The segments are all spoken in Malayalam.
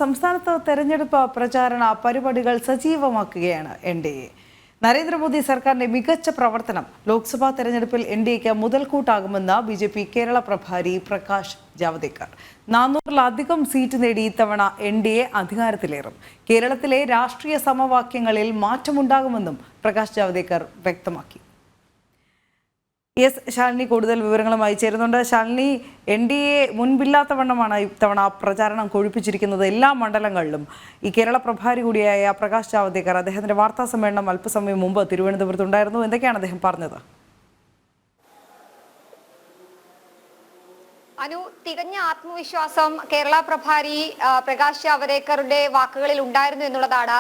സംസ്ഥാനത്ത് തെരഞ്ഞെടുപ്പ് പ്രചാരണ പരിപാടികൾ സജീവമാക്കുകയാണ് എൻ.ഡി.എ. നരേന്ദ്രമോദി സർക്കാരിന്റെ മികച്ച പ്രവർത്തനം ലോക്സഭാ തെരഞ്ഞെടുപ്പിൽ എൻ.ഡി.എക്ക് മുതൽക്കൂട്ടാകുമെന്ന് ബി.ജെ.പി കേരള പ്രഭാരി പ്രകാശ് ജാവ്ദേക്കർ. 400-ലധികം സീറ്റ് നേടി ഇത്തവണ എൻ.ഡി.എ അധികാരത്തിലേറും. കേരളത്തിലെ രാഷ്ട്രീയ സമവാക്യങ്ങളിൽ മാറ്റമുണ്ടാകുമെന്നും പ്രകാശ് ജാവ്ദേക്കർ വ്യക്തമാക്കി. ശാലിനി കൂടുതൽ വിവരങ്ങളുമായി ചേരുന്നുണ്ട്. ശാലിനി, എൻ.ഡി.എ മുൻപില്ലാത്ത വണ്ണമാണ് ഇത്തവണ പ്രചാരണം കൊഴുപ്പിച്ചിരിക്കുന്നത് എല്ലാ മണ്ഡലങ്ങളിലും. ഈ കേരള പ്രഭാരി കൂടിയായ പ്രകാശ് ജാവ്ദേക്കർ അദ്ദേഹത്തിന്റെ വാർത്താ സമ്മേളനം അല്പസമയം മുമ്പ് തിരുവനന്തപുരത്ത് ഉണ്ടായിരുന്നു. എന്തൊക്കെയാണ് അദ്ദേഹം പറഞ്ഞത്? അനു, തികഞ്ഞ ആത്മവിശ്വാസം കേരള പ്രഭാരി പ്രകാശ് ജാവ്ദേക്കറുടെ വാക്കുകളിൽ ഉണ്ടായിരുന്നു എന്നുള്ളതാണ്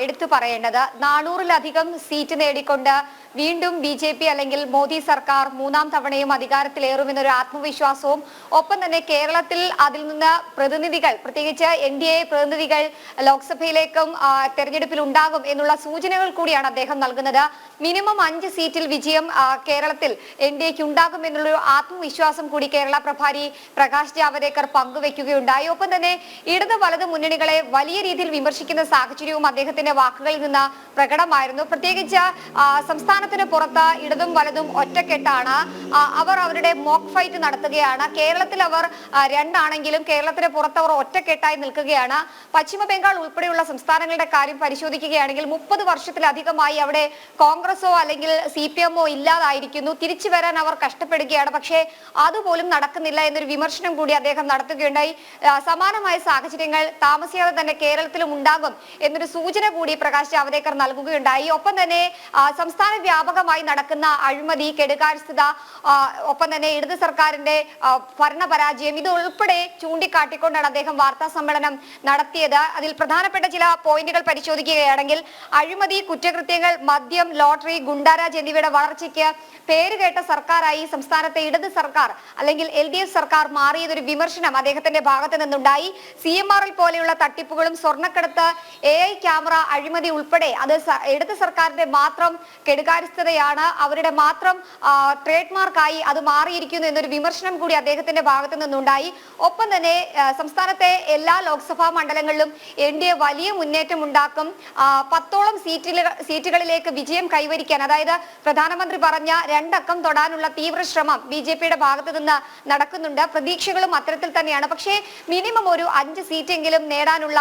എടുത്തു പറയേണ്ടത്. 400-ലധികം സീറ്റ് നേടിക്കൊണ്ട് വീണ്ടും ബി.ജെ.പി അല്ലെങ്കിൽ മോദി സർക്കാർ മൂന്നാം തവണയും അധികാരത്തിലേറുമെന്നൊരു ആത്മവിശ്വാസവും ഒപ്പം തന്നെ കേരളത്തിൽ അതിൽ നിന്ന് പ്രതിനിധികൾ, പ്രത്യേകിച്ച് എൻ.ഡി.എ പ്രതിനിധികൾ ലോക്സഭയിലേക്കും തെരഞ്ഞെടുപ്പിൽ ഉണ്ടാകും എന്നുള്ള സൂചനകൾ കൂടിയാണ് അദ്ദേഹം നൽകുന്നത്. മിനിമം 5 സീറ്റിൽ വിജയം കേരളത്തിൽ എൻ.ഡി.എക്ക് ഉണ്ടാകും എന്നുള്ളൊരു ആത്മവിശ്വാസം കൂടി കേരള പ്രഭാരി പ്രകാശ് ജാവ്ദേക്കർ പങ്കുവെക്കുകയുണ്ടായി. ഒപ്പം തന്നെ ഇടത് വലത് മുന്നണികളെ വലിയ രീതിയിൽ വിമർശിക്കുന്ന സാഹചര്യവും അദ്ദേഹത്തിന്റെ വാക്കുകളിൽ നിന്ന് പ്രകടമായിരുന്നു. പ്രത്യേകിച്ച് സംസ്ഥാനത്തിന് പുറത്ത് ഇടതും വലതും ഒറ്റക്കെട്ടാണ്. അവർ അവരുടെ മോക്ക് ഫൈറ്റ് നടത്തുകയാണ്. കേരളത്തിൽ അവർ രണ്ടാണെങ്കിലും കേരളത്തിന് പുറത്ത് അവർ ഒറ്റക്കെട്ടായി നിൽക്കുകയാണ്. പശ്ചിമ ബംഗാൾ ഉൾപ്പെടെയുള്ള സംസ്ഥാനങ്ങളുടെ കാര്യം പരിശോധിക്കുകയാണെങ്കിൽ 30 വർഷത്തിലധികമായി അവിടെ കോൺഗ്രസോ അല്ലെങ്കിൽ CPM ഇല്ലാതായിരിക്കുന്നു. തിരിച്ചു വരാൻ അവർ കഷ്ടപ്പെടുകയാണ്. പക്ഷേ അതുപോലും നടക്കുന്നില്ല എന്നൊരു വിമർശനം കൂടി അദ്ദേഹം നടത്തുകയുണ്ടായി. സമാനമായ സാഹചര്യങ്ങൾ താമസിയാതെ തന്നെ കേരളത്തിലും ഉണ്ടാകും എന്നൊരു സൂചന കൂടി പ്രകാശ് ജാവ്ദേക്കർ നൽകുകയുണ്ടായി. ഒപ്പം തന്നെ സംസ്ഥാന വ്യാപകമായി നടക്കുന്ന അഴിമതി, കെടുകാര്യസ്ഥത, ഒപ്പം തന്നെ ഇടത് സർക്കാരിന്റെ ഭരണപരാജയം ഇതുൾപ്പെടെ ചൂണ്ടിക്കാട്ടിക്കൊണ്ടാണ് അദ്ദേഹം വാർത്താ സമ്മേളനം നടത്തിയത്. അതിൽ പ്രധാനപ്പെട്ട ചില പോയിന്റുകൾ പരിശോധിക്കുകയാണെങ്കിൽ അഴിമതി, കുറ്റകൃത്യങ്ങൾ, മദ്യം, ലോട്ടറി, ഗുണ്ടാരാജ് എന്നിവയുടെ വളർച്ചയ്ക്ക് പേരുകേട്ട സർക്കാരായി സംസ്ഥാനത്തെ ഇടത് സർക്കാർ അല്ലെങ്കിൽ LDF സർക്കാർ മാറിയതൊരു വിമർശനം അദ്ദേഹത്തിന്റെ ഭാഗത്ത് നിന്നുണ്ടായി. CMRL പോലെയുള്ള തട്ടിപ്പുകളും സ്വർണ്ണക്കടത്ത്, AI ക്യാമറ അഴിമതി ഉൾപ്പെടെ അത് ഇടത് സർക്കാരിന്റെ മാത്രം കെടുകാര്യസ്ഥതയാണ്, അവരുടെ മാത്രം ട്രേഡ് മാർക്കായി അത് മാറിയിരിക്കുന്നു എന്നൊരു വിമർശനം കൂടി അദ്ദേഹത്തിന്റെ ഭാഗത്ത് നിന്നുണ്ടായി. ഒപ്പം തന്നെ സംസ്ഥാനത്തെ എല്ലാ ലോക്സഭാ മണ്ഡലങ്ങളിലും എൻ.ഡി.എ വലിയ മുന്നേറ്റം ഉണ്ടാക്കും. 10ഓളം സീറ്റുകളിലേക്ക് വിജയം കൈവരിക്കാൻ, അതായത് പ്രധാനമന്ത്രി പറഞ്ഞ 2 അക്കം തൊടാനുള്ള തീവ്ര ശ്രമം ബി.ജെ.പിയുടെ ഭാഗത്ത് നിന്ന് നടക്കുന്നുണ്ട്. പ്രതീക്ഷകളും അത്തരത്തിൽ തന്നെയാണ്. പക്ഷേ മിനിമം ഒരു 5 സീറ്റെങ്കിലും നേടാനുള്ള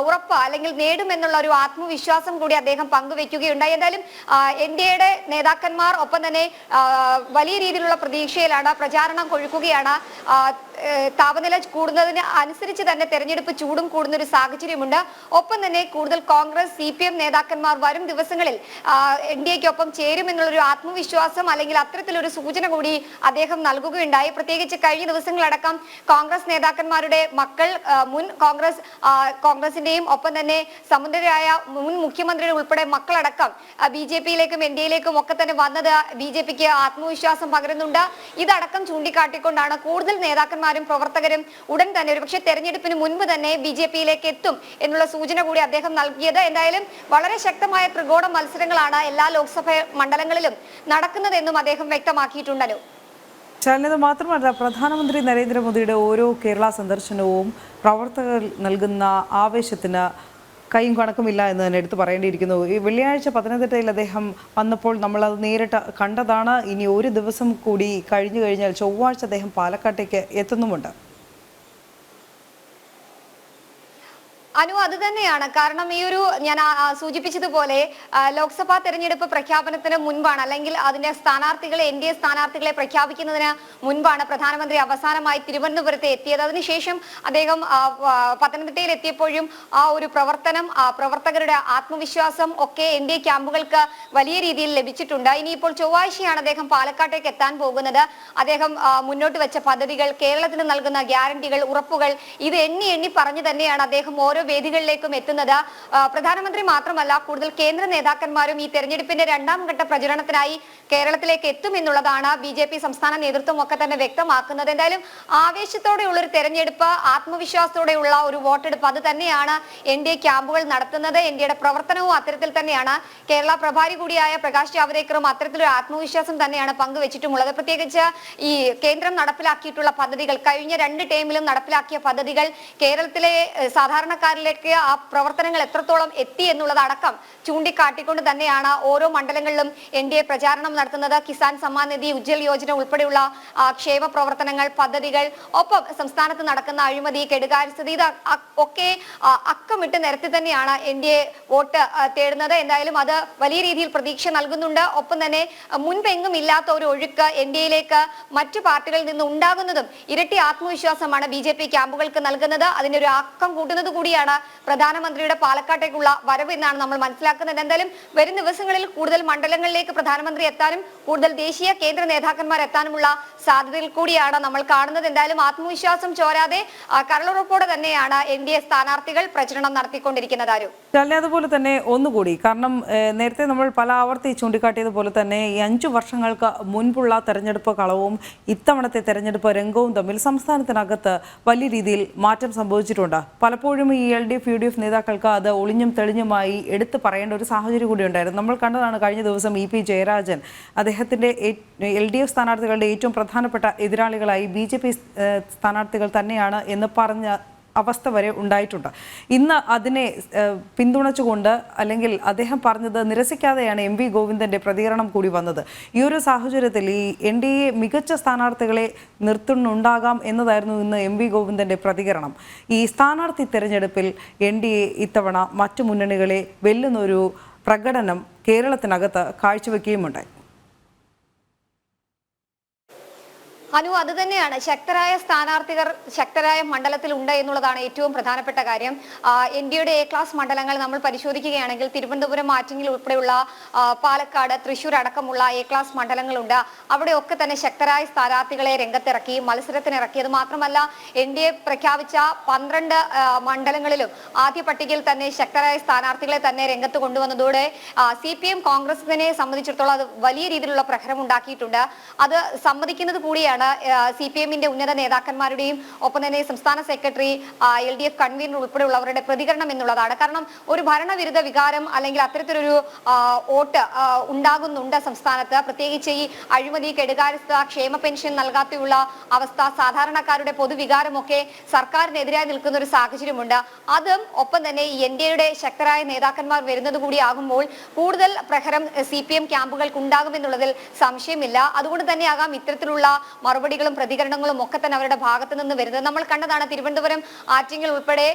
ഉറപ്പ് അല്ലെങ്കിൽ നേടുമെന്നുള്ള ഒരു ആത്മവിശ്വാസം കൂടി അദ്ദേഹം പങ്കുവെക്കുകയുണ്ടായി. എന്തായാലും എൻ.ഡി.എയുടെ നേതാക്കന്മാർ ഒപ്പം തന്നെ വലിയ രീതിയിലുള്ള പ്രതീക്ഷയിലാണ്, പ്രചാരണം കൊഴുക്കുകയാണ്. താപനില കൂടുന്നതിന് അനുസരിച്ച് തന്നെ തെരഞ്ഞെടുപ്പ് ചൂടും കൂടുന്ന ഒരു സാഹചര്യമുണ്ട്. ഒപ്പം തന്നെ കൂടുതൽ കോൺഗ്രസ്, CPM നേതാക്കന്മാർ വരും ദിവസങ്ങളിൽ എൻ.ഡി.എക്കൊപ്പം ചേരുമെന്നുള്ളൊരു ആത്മവിശ്വാസം അല്ലെങ്കിൽ അത്തരത്തിലൊരു സൂചന കൂടി അദ്ദേഹം നൽകുകയുണ്ടായി. പ്രത്യേകിച്ച് കഴിഞ്ഞ ദിവസങ്ങളടക്കം കോൺഗ്രസ് നേതാക്കന്മാരുടെ മക്കൾ, മുൻ കോൺഗ്രസിന്റെയും ഒപ്പം തന്നെ സമുന്നതരായ മുൻ മുഖ്യമന്ത്രിയുടെ ഉൾപ്പെടെ മക്കളടക്കം ബി.ജെ.പിയിലേക്കും എൻ.ഡി.എയിലേക്കും ഒക്കെ തന്നെ വന്നത് ബി.ജെ.പിക്ക് ആത്മവിശ്വാസം പകരുന്നുണ്ട്. ഇതടക്കം ചൂണ്ടിക്കാട്ടിക്കൊണ്ടാണ് കൂടുതൽ നേതാക്കന്മാരും പ്രവർത്തകരും ഉടൻ തന്നെ ഒരുപക്ഷെ തെരഞ്ഞെടുപ്പിന് മുൻപ് തന്നെ ബി.ജെ.പിയിലേക്ക് എത്തും എന്നുള്ള സൂചന കൂടി അദ്ദേഹം നൽകിയത്. എന്തായാലും വളരെ ശക്തമായ ത്രികോണ മത്സരങ്ങളാണ് എല്ലാ ലോക്സഭാ മണ്ഡലങ്ങളിലും നടക്കുന്നതെന്നും അദ്ദേഹം വ്യക്തമാക്കിയിട്ടുണ്ടല്ലോ. ശാലിനി, മാത്രമല്ല പ്രധാനമന്ത്രി നരേന്ദ്രമോദിയുടെ ഓരോ കേരള സന്ദർശനവും പ്രവർത്തകർ നൽകുന്ന ആവേശത്തിന് കൈയും കണക്കുമില്ല എന്ന് തന്നെ എടുത്തു പറയേണ്ടിയിരിക്കുന്നു. ഈ വെള്ളിയാഴ്ച പത്തനംതിട്ടയിൽ അദ്ദേഹം വന്നപ്പോൾ നമ്മളത് നേരിട്ട് കണ്ടതാണ്. ഇനി ഒരു ദിവസം കൂടി കഴിഞ്ഞു കഴിഞ്ഞാൽ ചൊവ്വാഴ്ച അദ്ദേഹം പാലക്കാട്ടേക്ക് എത്തുന്നുമുണ്ട്. അനു, അത് തന്നെയാണ്. കാരണം ഈ ഒരു ഞാൻ സൂചിപ്പിച്ചതുപോലെ ലോക്സഭാ തെരഞ്ഞെടുപ്പ് പ്രഖ്യാപനത്തിന് മുൻപാണ്, അല്ലെങ്കിൽ അതിന്റെ സ്ഥാനാർത്ഥികളെ NDA സ്ഥാനാർത്ഥികളെ പ്രഖ്യാപിക്കുന്നതിന് മുൻപാണ് പ്രധാനമന്ത്രി അവസാനമായി തിരുവനന്തപുരത്ത് എത്തിയത്. അതിനുശേഷം അദ്ദേഹം പത്തനംതിട്ടയിൽ എത്തിയപ്പോഴും ആ ഒരു പ്രവർത്തനം, പ്രവർത്തകരുടെ ആത്മവിശ്വാസം ഒക്കെ NDA ക്യാമ്പുകൾക്ക് വലിയ രീതിയിൽ ലഭിച്ചിട്ടുണ്ട്. ഇനിയിപ്പോൾ ചൊവ്വാഴ്ചയാണ് അദ്ദേഹം പാലക്കാട്ടേക്ക് എത്താൻ പോകുന്നത്. അദ്ദേഹം മുന്നോട്ട് വെച്ച പദ്ധതികൾ, കേരളത്തിന് നൽകുന്ന ഗ്യാരണ്ടികൾ, ഉറപ്പുകൾ ഇത് എണ്ണി പറഞ്ഞു തന്നെയാണ് അദ്ദേഹം ഓരോ വേദികളിലേക്കും എത്തുന്നത്. പ്രധാനമന്ത്രി മാത്രമല്ല, കൂടുതൽ കേന്ദ്ര നേതാക്കന്മാരും ഈ തെരഞ്ഞെടുപ്പിന്റെ രണ്ടാം ഘട്ട പ്രചരണത്തിനായി കേരളത്തിലേക്ക് എത്തുമെന്നുള്ളതാണ് BJP സംസ്ഥാന നേതൃത്വം ഒക്കെ തന്നെ വ്യക്തമാക്കുന്നത്. എന്തായാലും ആവേശത്തോടെയുള്ള ഒരു തെരഞ്ഞെടുപ്പ്, ആത്മവിശ്വാസത്തോടെയുള്ള ഒരു വോട്ടെടുപ്പ്, അത് തന്നെയാണ് NDA ക്യാമ്പുകൾ നടത്തുന്നത്. NDAയുടെ പ്രവർത്തനവും അത്തരത്തിൽ തന്നെയാണ്. കേരള പ്രഭാരി കൂടിയായ പ്രകാശ് ജാവ്ദേക്കറും അത്തരത്തിലൊരു ആത്മവിശ്വാസം തന്നെയാണ് പങ്കുവച്ചിട്ടുമുള്ളത്. പ്രത്യേകിച്ച് ഈ കേന്ദ്രം നടപ്പിലാക്കിയിട്ടുള്ള പദ്ധതികൾ, കഴിഞ്ഞ 2 ടേമിലും നടപ്പിലാക്കിയ പദ്ധതികൾ കേരളത്തിലെ സാധാരണക്കാരിലേക്ക് ആ പ്രവർത്തനങ്ങൾ എത്രത്തോളം എത്തി എന്നുള്ളതടക്കം ചൂണ്ടിക്കാട്ടിക്കൊണ്ട് തന്നെയാണ് ഓരോ മണ്ഡലങ്ങളിലും NDA പ്രചാരണം നടത്തുന്നത്. കിസാൻ സമ്മാൻ നിധി, ഉജ്ജ്വൽ യോജന ഉൾപ്പെടെയുള്ള ക്ഷേമ പ്രവർത്തനങ്ങൾ, പദ്ധതികൾ, ഒപ്പം സംസ്ഥാനത്ത് നടക്കുന്ന അഴിമതി, കെടുകാര്യസ്ഥിതി, ഇത് ഒക്കെ അക്കമിട്ട് നിരത്തി തന്നെയാണ് NDA വോട്ട് തേടുന്നത്. എന്തായാലും അത് വലിയ രീതിയിൽ പ്രതീക്ഷ നൽകുന്നുണ്ട്. ഒപ്പം തന്നെ മുൻപെങ്ങും ഇല്ലാത്ത ഒരു ഒഴുക്ക് NDAയിലേക്ക് മറ്റു പാർട്ടികളിൽ നിന്ന് ഉണ്ടാകുന്നതും ഇരട്ടി ആത്മവിശ്വാസമാണ് BJP ക്യാമ്പുകൾക്ക് നൽകുന്നത്. അതിനൊരു അക്കം കൂട്ടുന്നത് കൂടിയാണ് പ്രധാനമന്ത്രിയുടെ പാലക്കാട്ടേക്കുള്ള വരവ് എന്നാണ് നമ്മൾ മനസ്സിലാക്കുന്നത്. എന്തായാലും വരും ദിവസങ്ങളിൽ കൂടുതൽ മണ്ഡലങ്ങളിലേക്ക് പ്രധാനമന്ത്രി എത്താനും കൂടുതൽ ദേശീയ കേന്ദ്ര നേതാക്കന്മാർ എത്താനുമുള്ള സാധ്യതയിൽ കൂടിയാണ് നമ്മൾ കാണുന്നത്. എന്തായാലും ആത്മവിശ്വാസം ചോരാതെ കരളുറപ്പോടെ തന്നെയാണ് NDA സ്ഥാനാർത്ഥികൾ പ്രചരണം നടത്തിക്കൊണ്ടിരിക്കുന്നത്. അതുപോലെ തന്നെ ഒന്നുകൂടി, കാരണം നേരത്തെ നമ്മൾ പല ആവർത്തി ചൂണ്ടിക്കാട്ടിയതുപോലെ തന്നെ ഈ 5 വർഷങ്ങൾക്ക് മുൻപുള്ള തെരഞ്ഞെടുപ്പ് കളവും ഇത്തവണത്തെ തെരഞ്ഞെടുപ്പ് രംഗവും തമ്മിൽ സംസ്ഥാനത്തിനകത്ത് വലിയ രീതിയിൽ മാറ്റം സംഭവിച്ചിട്ടുണ്ട്. പലപ്പോഴും ഈ LDF UDF നേതാക്കൾക്ക് അത് ഒളിഞ്ഞും തെളിഞ്ഞുമായി എടുത്തു പറയേണ്ട ഒരു സാഹചര്യം കൂടി ഉണ്ടായിരുന്നു. നമ്മൾ കണ്ടതാണ് കഴിഞ്ഞ ദിവസം EP ജയരാജൻ അദ്ദേഹത്തിൻ്റെ LDF സ്ഥാനാർത്ഥികളുടെ ഏറ്റവും പ്രധാനപ്പെട്ട എതിരാളികളായി BJP സ്ഥാനാർത്ഥികൾ തന്നെയാണ് എന്ന് പറഞ്ഞ അവസ്ഥ വരെ ഉണ്ടായിട്ടുണ്ട്. ഇന്ന് അതിനെ പിന്തുണച്ചുകൊണ്ട്, അല്ലെങ്കിൽ അദ്ദേഹം പറഞ്ഞത് നിരസിക്കാതെയാണ് MV ഗോവിന്ദൻ്റെ പ്രതികരണം കൂടി വന്നത്. ഈ ഒരു സാഹചര്യത്തിൽ ഈ NDA മികച്ച സ്ഥാനാർത്ഥികളെ നിർത്തുന്നുണ്ടാകാം എന്നതായിരുന്നു ഇന്ന് MV ഗോവിന്ദൻ്റെ പ്രതികരണം. ഈ സ്ഥാനാർത്ഥി തെരഞ്ഞെടുപ്പിൽ NDA ഇത്തവണ മറ്റു മുന്നണികളെ വെല്ലുന്നൊരു പ്രകടനം കേരളത്തിനകത്ത് കാഴ്ചവെക്കുകയുമുണ്ടായി. അത് തന്നെയാണ്, ശക്തരായ സ്ഥാനാർത്ഥികൾ ശക്തരായ മണ്ഡലത്തിൽ ഉണ്ട് എന്നുള്ളതാണ് ഏറ്റവും പ്രധാനപ്പെട്ട കാര്യം. NDAയുടെ A ക്ലാസ് മണ്ഡലങ്ങൾ നമ്മൾ പരിശോധിക്കുകയാണെങ്കിൽ തിരുവനന്തപുരം, ആറ്റിങ്ങൽ ഉൾപ്പെടെയുള്ള പാലക്കാട്, തൃശ്ശൂർ അടക്കമുള്ള A ക്ലാസ് മണ്ഡലങ്ങളുണ്ട്. അവിടെയൊക്കെ തന്നെ ശക്തരായ സ്ഥാനാർത്ഥികളെ രംഗത്തിറക്കി, മത്സരത്തിനിറക്കിയത് മാത്രമല്ല, NDA പ്രഖ്യാപിച്ച 12 മണ്ഡലങ്ങളിലും ആദ്യ പട്ടികയിൽ തന്നെ ശക്തരായ സ്ഥാനാർത്ഥികളെ തന്നെ രംഗത്ത് കൊണ്ടുവന്നതോടെ CPM കോൺഗ്രസിനെ സംബന്ധിച്ചിടത്തോളം അത് വലിയ രീതിയിലുള്ള പ്രഹരം ഉണ്ടാക്കിയിട്ടുണ്ട്. അത് സമ്മതിക്കുന്നത് കൂടിയാണ് CPMന്റെ ഉന്നത നേതാക്കന്മാരുടെയും ഒപ്പം തന്നെ സംസ്ഥാന സെക്രട്ടറി, LDF കൺവീനർ ഉൾപ്പെടെയുള്ളവരുടെ പ്രതികരണം എന്നുള്ളതാണ്. കാരണം ഒരു ഭരണവിരുദ്ധ വികാരം അല്ലെങ്കിൽ അത്തരത്തിലൊരു വോട്ട് ഉണ്ടാകുന്നുണ്ട് സംസ്ഥാനത്ത്. പ്രത്യേകിച്ച് ഈ അഴിമതി, കെടുകാര്യസ്ഥത, ക്ഷേമ പെൻഷൻ നൽകാതെയുള്ള അവസ്ഥ, സാധാരണക്കാരുടെ പൊതുവികാരമൊക്കെ സർക്കാരിനെതിരായി നിൽക്കുന്ന ഒരു സാഹചര്യമുണ്ട്. അതും ഒപ്പം തന്നെ ഈ NDAയുടെ ശക്തരായ നേതാക്കന്മാർ വരുന്നത് കൂടിയാകുമ്പോൾ കൂടുതൽ പ്രഹരം CPM ക്യാമ്പുകൾക്ക് ഉണ്ടാകുമെന്നുള്ളതിൽ സംശയമില്ല. അതുകൊണ്ട് തന്നെയാകാം ഇത്തരത്തിലുള്ള മറുപടികളും പ്രതികരണങ്ങളും ഒക്കെ തന്നെ അവരുടെ ഭാഗത്ത് നിന്ന് വരുന്നത്. നമ്മൾ കണ്ടതാണ് തിരുവനന്തപുരം, ആറ്റിങ്ങൽ ഉൾപ്പെടെ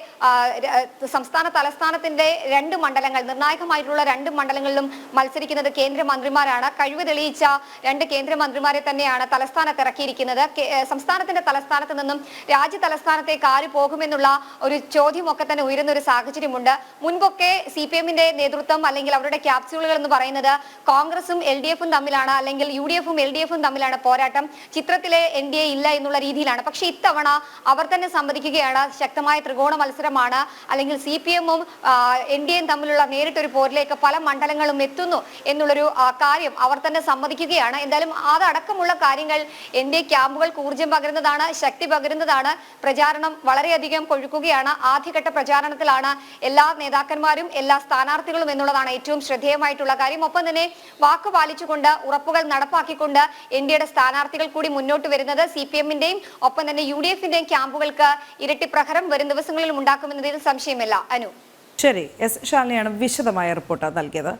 സംസ്ഥാന തലസ്ഥാനത്തിന്റെ 2 മണ്ഡലങ്ങൾ, നിർണായകമായിട്ടുള്ള 2 മണ്ഡലങ്ങളിലും മത്സരിക്കുന്നത് കേന്ദ്രമന്ത്രിമാരാണ്. കഴിവ് തെളിയിച്ച 2 കേന്ദ്രമന്ത്രിമാരെ തന്നെയാണ് തലസ്ഥാനത്ത് ഇറക്കിയിരിക്കുന്നത്. സംസ്ഥാനത്തിന്റെ തലസ്ഥാനത്ത് നിന്നും രാജ്യ തലസ്ഥാനത്തേക്ക് ആര് പോകുമെന്നുള്ള ഒരു ചോദ്യമൊക്കെ തന്നെ ഉയരുന്ന ഒരു സാഹചര്യമുണ്ട്. മുൻപൊക്കെ CPMന്റെ നേതൃത്വം അല്ലെങ്കിൽ അവരുടെ ക്യാപ്സ്യൂളുകൾ എന്ന് പറയുന്നത് കോൺഗ്രസും LDFും തമ്മിലാണ്, അല്ലെങ്കിൽ UDFും LDFും തമ്മിലാണ് പോരാട്ടം, ചിത്രത്തിലെ NDA ഇല്ല എന്നുള്ള രീതിയിലാണ്. പക്ഷെ ഇത്തവണ അവർ തന്നെ സമ്മതിക്കുകയാണ് ശക്തമായ ത്രികോണ മത്സരമാണ്, അല്ലെങ്കിൽ CPMും NDAയും തമ്മിലുള്ള നേരിട്ടൊരു പോരിലേക്ക് പല മണ്ഡലങ്ങളും എത്തുന്നു എന്നുള്ളൊരു കാര്യം അവർ തന്നെ സമ്മതിക്കുകയാണ്. എന്തായാലും അതടക്കമുള്ള കാര്യങ്ങൾ NDA ക്യാമ്പുകൾക്ക് ഊർജ്ജം പകരുന്നതാണ്, ശക്തി പകരുന്നതാണ്. പ്രചാരണം വളരെയധികം കൊഴുക്കുകയാണ്. ആദ്യഘട്ട പ്രചാരണത്തിലാണ് എല്ലാ നേതാക്കന്മാരും എല്ലാ സ്ഥാനാർത്ഥികളും എന്നുള്ളതാണ് ഏറ്റവും ശ്രദ്ധേയമായിട്ടുള്ള കാര്യം. ഒപ്പം തന്നെ വാക്ക് പാലിച്ചുകൊണ്ട് ഉറപ്പുകൾ നടപ്പാക്കിക്കൊണ്ട് NDAയുടെ സ്ഥാനാർത്ഥികൾ കൂടി മുന്നോട്ട് വരുന്നത് CPMന്റെയും ഒപ്പം തന്നെ UDFന്റെയും ക്യാമ്പുകൾക്ക് ഇരട്ടി പ്രഹരം വരും ദിവസങ്ങളിലും ഉണ്ടാക്കുമെന്നതിൽ സംശയമില്ല. ശരി, S ശാലിനിയാണ് വിശദമായ റിപ്പോർട്ട് നൽകിയത്.